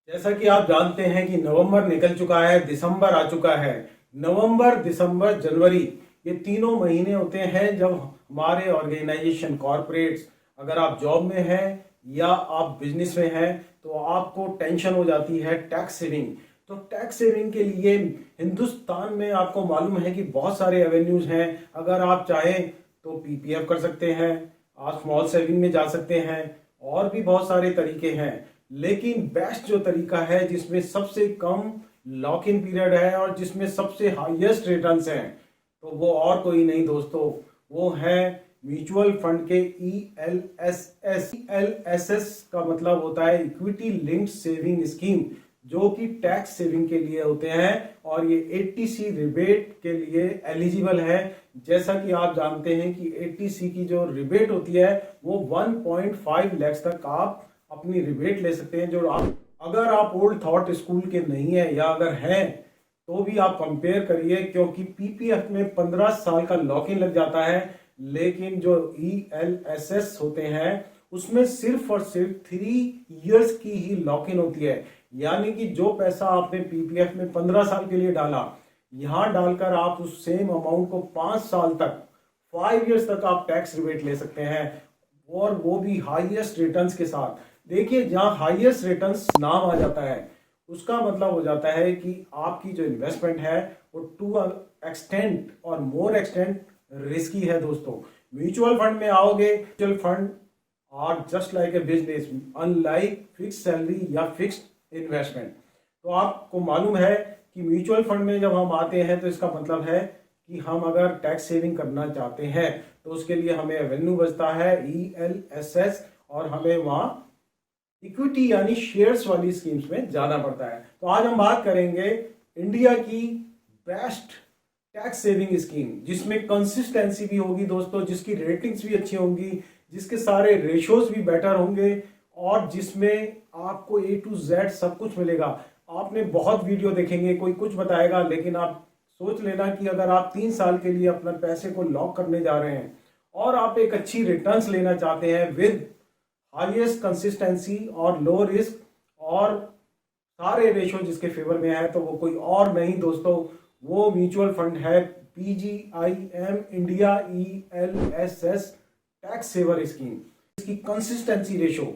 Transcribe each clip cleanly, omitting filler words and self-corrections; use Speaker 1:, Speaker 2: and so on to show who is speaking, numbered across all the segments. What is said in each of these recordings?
Speaker 1: जैसा कि आप जानते हैं कि नवंबर निकल चुका है, दिसंबर आ चुका है। नवंबर, दिसंबर, जनवरी, ये तीनों महीने होते हैं जब हमारे ऑर्गेनाइजेशन कॉरपोरेट्स, अगर आप जॉब में हैं या आप बिजनेस में हैं, तो आपको टेंशन हो जाती है टैक्स सेविंग। तो टैक्स सेविंग के लिए हिंदुस्तान में आपको मालूम है कि बहुत सारे एवेन्यूज हैं। अगर आप चाहें तो पीपीएफ कर सकते हैं, आप स्मॉल सेविंग में जा सकते हैं, और भी बहुत सारे तरीके हैं। लेकिन बेस्ट जो तरीका है जिसमें सबसे कम लॉक इन पीरियड है और जिसमें सबसे हाईएस्ट रिटर्न्स हैं, तो वो और कोई नहीं दोस्तों, वो है म्यूचुअल फंड के ELSS। ELSS का मतलब होता है इक्विटी लिंक्ड सेविंग स्कीम, जो कि टैक्स सेविंग के लिए होते हैं और ये ATC रिबेट के लिए एलिजिबल है। जैसा कि आप जानते हैं कि ATC की जो रिबेट होती है वो 1.5 लाख तक आप अपनी रिबेट ले सकते हैं। जो आप, अगर आप ओल्ड थॉट स्कूल के नहीं है या अगर हैं, तो भी आप कंपेयर करिए, क्योंकि पीपीएफ में 15 साल का लॉक इन लग जाता है। लेकिन जो ELSS होते हैं उसमें सिर्फ और सिर्फ 3 इयर्स की ही लॉक इन होती है। यानी कि जो पैसा आपने पीपीएफ में 15 साल के लिए डाला, यहां डालकर आप उस सेम अमाउंट को 5 साल तक, 5 इयर्स तक आप टैक्स रिबेट ले सकते हैं, और वो भी हाईएस्ट रिटर्न्स के साथ। देखिए, जहां हाईएस्ट रिटर्न्स नाम आ जाता है, उसका मतलब हो जाता है कि आपकी जो इन्वेस्टमेंट है वो टू एक्सटेंट और मोर एक्सटेंट रिस्की है दोस्तों। म्यूचुअल फंड में आओगे, mutual fund are just like a business, unlike fix salary या फिक्स्ड इन्वेस्टमेंट। तो आपको मालूम है कि म्यूचुअल फंड में जब हम आते हैं तो इसका मतलब है कि हम अगर टैक्स सेविंग करना चाहते हैं तो उसके लिए हमें एवेन्यू बचता है ELSS, और हमें वहां इक्विटी यानी शेयर्स वाली स्कीम्स में जाना पड़ता है। तो आज हम बात करेंगे इंडिया की बेस्ट टैक्स सेविंग स्कीम, जिसमें कंसिस्टेंसी भी होगी दोस्तों, जिसकी रेटिंग्स भी अच्छी होंगी, जिसके सारे रेशोज भी बेटर होंगे, और जिसमें आपको A to Z सब कुछ मिलेगा। आपने बहुत वीडियो देखेंगे, कोई कुछ बताएगा, लेकिन आप सोच लेना कि अगर आप 3 साल के लिए अपना पैसे को लॉक करने जा रहे हैं और आप एक अच्छी रिटर्न्स लेना चाहते हैं विद हाईएस्ट कंसिस्टेंसी और लो रिस्क और सारे रेशो जिसके फेवर में है, तो वो कोई और नहीं दोस्तों, वो म्यूचुअल फंड है PGIM India ELSS tax saver scheme. इसकी कंसिस्टेंसी रेशो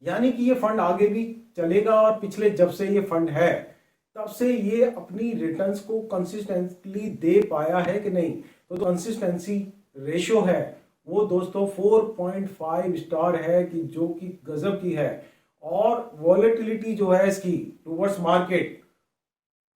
Speaker 1: यानी कि ये फंड आगे भी चलेगा, और पिछले जब से ये फंड है तब से ये अपनी रिटर्न्स को कंसिस्टेंटली दे पाया है कि नहीं। तो कंसिस्टेंसी रेशो है वो दोस्तों 4.5 स्टार है, कि जो कि गजब की है। और वॉलेटिलिटी जो है इसकी टुवर्ड्स मार्केट,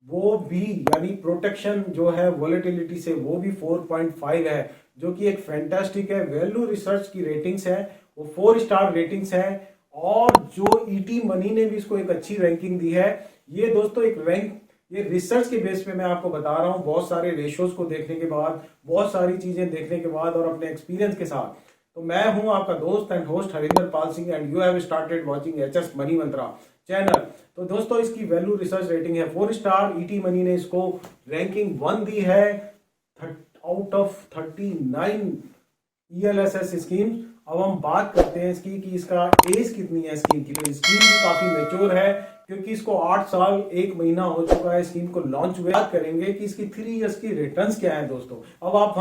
Speaker 1: वो भी यानी प्रोटेक्शन जो है वॉलेटिलिटी से, वो भी 4.5 है, जो कि एक फैंटास्टिक है। वैल्यू रिसर्च की रेटिंग्स है वो 4 स्टार रेटिंग्स है, और जो ET मनी ने भी इसको एक अच्छी रैंकिंग दी है। ये दोस्तों एक रैंक, ये रिसर्च के बेस पे मैं आपको बता रहा हूँ, बहुत सारे रेशोज को देखने के बाद, बहुत सारी चीजें देखने के बाद और अपने एक्सपीरियंस के साथ। तो मैं हूं आपका दोस्त and host Harinder Pal Singh, and you have started watching HS money Mantra channel. तो दोस्तों, इसकी वैल्यू रिसर्च रेटिंग है 4 स्टार। ET मनी ने इसको रैंकिंग 1 दी है आउट ऑफ 39 ELSS स्कीम। अब हम बात करते हैं इसकी कि इसका एज कितनी है स्कीम की। तो स्कीम भी काफी मेच्योर है, क्योंकि इसको 8 साल 1 महीना हो चुका है स्कीम को लॉन्च हुए। बात करेंगे कि इसकी 3 इयर्स की रिटर्न्स क्या है दोस्तों। अब आप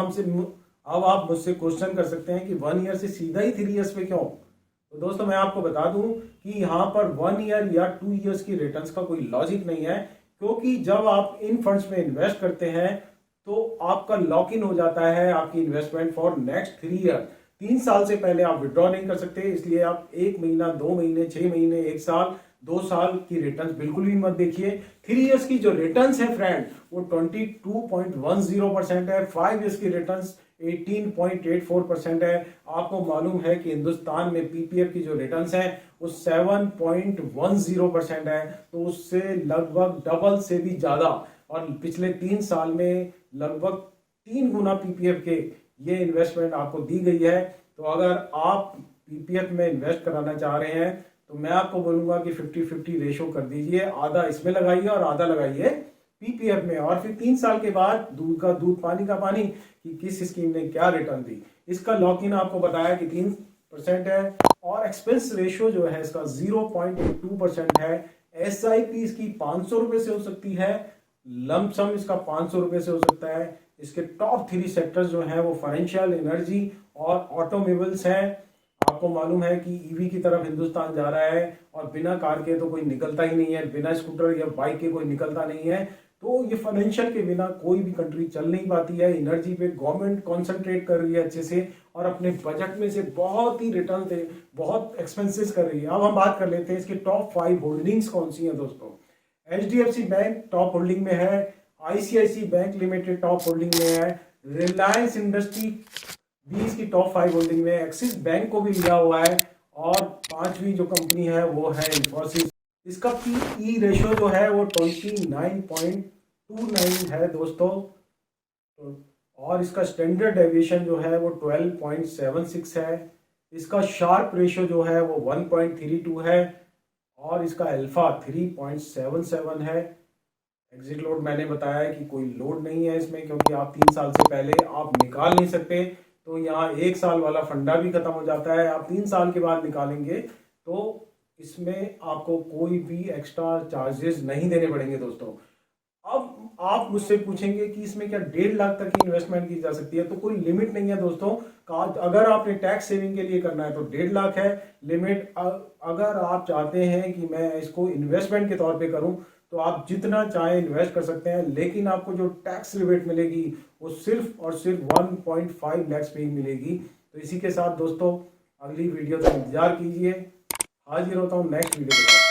Speaker 1: मुझसे क्वेश्चन कर सकते हैं कि 1 ईयर से सीधा ही 3 इयर्स पे क्यों। तो दोस्तों, मैं आपको बता दूं कि यहाँ पर 1 ईयर या 2 इयर्स की रिटर्न्स का कोई लॉजिक नहीं है, क्योंकि जब आप इन फंड्स में इन्वेस्ट करते हैं तो आपका लॉक इन हो जाता है आपकी इन्वेस्टमेंट फॉर नेक्स्ट 3 ईयर। 3 साल से पहले आप विड्रॉ नहीं कर सकते, इसलिए आप 1 महीना, 2 महीने, 6 महीने, 1 साल, 2 साल की रिटर्न्स बिल्कुल भी मत देखिए। 3 इयर्स की जो रिटर्न्स है फ्रेंड, वो 22.10% है। 5 इयर्स की रिटर्न्स 18.84% है। आपको मालूम है कि हिंदुस्तान में पीपीएफ की जो रिटर्न्स हैं वो 7.10% है, तो उससे लगभग डबल से भी ज्यादा, और पिछले 3 साल में लगभग 3 गुना पीपीएफ के ये इन्वेस्टमेंट आपको दी गई है। तो अगर आप पीपीएफ में इन्वेस्ट कराना चाह रहे हैं तो मैं आपको बोलूंगा कि 50-50 रेशो कर दीजिए, आधा इसमें लगाइए और आधा लगाइए पीपीएफ में, और फिर 3 साल के बाद दूध का दूध पानी का पानी कि किस स्कीम ने क्या रिटर्न दी। इसका लॉक इन आपको बताया कि 3% है, और एक्सपेंस रेशियो जो है इसका 0.82% है। SIP इसकी 500 रुपये से हो सकती है, लंप सम इसका 500 रुपये से हो सकता है। इसके टॉप 3 सेक्टर्स जो हैं वो फाइनेंशियल, एनर्जी और ऑटोमोबाइल्स हैं। आपको मालूम है कि ईवी की तरफ हिंदुस्तान जा रहा है और बिना कार के तो कोई निकलता ही नहीं है, बिना स्कूटर या बाइक के कोई निकलता नहीं है। तो ये फाइनेंशियल के बिना कोई भी कंट्री चल नहीं पाती है। एनर्जी पे गवर्नमेंट कॉन्सेंट्रेट कर रही है अच्छे से और अपने बजट में से बहुत ही रिटर्न दे, बहुत एक्सपेंसेस कर रही है। अब हम बात कर लेते हैं इसके टॉप 5 होल्डिंग्स कौन सी हैं दोस्तों। HDFC बैंक टॉप होल्डिंग में है, ICICI bank limited top holding में है, रिलायंस इंडस्ट्री भी इसकी टॉप 5 होल्डिंग में है, एक्सिस बैंक को भी लिया हुआ है और 5वीं जो कंपनी है वो है इंफोसिस। इसका PE रेशियो जो है वो 29.29 है दोस्तों, और इसका स्टैंडर्ड डेविएशन जो है वो 12.76 है। इसका शार्प रेशियो जो है वो 1.32 है और इसका अल्फा 3.77 है। एग्जिट लोड मैंने बताया है कि कोई लोड नहीं है इसमें, क्योंकि आप 3 साल से पहले आप निकाल नहीं सकते। तो यहाँ 1 साल वाला फंडा भी खत्म हो जाता है, आप 3 साल के बाद निकालेंगे तो इसमें आपको कोई भी एक्स्ट्रा चार्जेस नहीं देने पड़ेंगे दोस्तों। अब आप मुझसे पूछेंगे कि इसमें क्या 1.5 लाख तक की इन्वेस्टमेंट की जा सकती है, तो कोई लिमिट नहीं है दोस्तों। अगर आपने टैक्स सेविंग के लिए करना है तो 1.5 लाख है लिमिट। अगर आप चाहते हैं कि मैं इसको इन्वेस्टमेंट के तौर पे करूं तो आप जितना चाहे इन्वेस्ट कर सकते हैं, लेकिन आपको जो टैक्स रिबेट मिलेगी वो सिर्फ और सिर्फ 1.5 लाख पे ही मिलेगी। तो इसी के साथ दोस्तों अगली वीडियो का इंतजार कीजिए। हाजिर होता हूँ नेक्स्ट वीडियो के साथ।